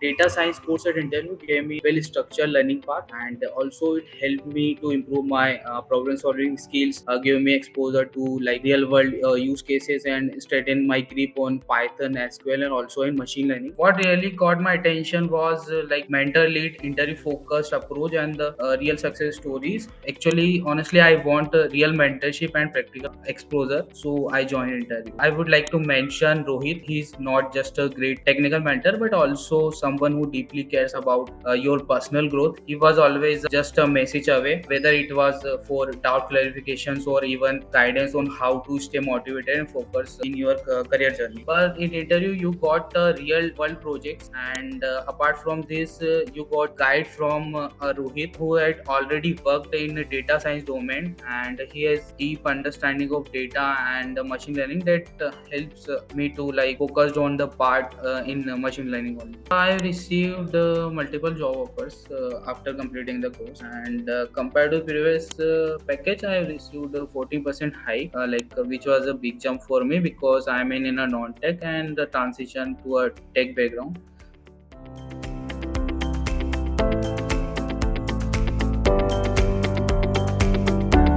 data science course at interview gave me well structured learning path, and also it helped me to improve my problem solving skills, gave me exposure to like real world use cases, and strengthen my grip on Python, SQL, and also in machine learning. What really caught my attention was like mentor lead, interview focused approach, and the real success stories. Actually, honestly, I want real mentorship and practical exposure, so I joined interview. I would like to mention Rohit. He's not just a great technical mentor, but also someone who deeply cares about your personal growth. He was always just a message away, whether it was for doubt clarifications or even guidance on how to stay motivated and focused in your career journey. But in interview, you got real world projects, and apart from this, you got guide from Rohit, who had already worked in the data science domain, and he has deep understanding of data and machine learning that helps me to like focused on the part in machine learning only. I received multiple job offers after completing the course, and compared to previous package, I received a 40% hike, which was a big jump for me because I'm in a non-tech and the transition to a tech background.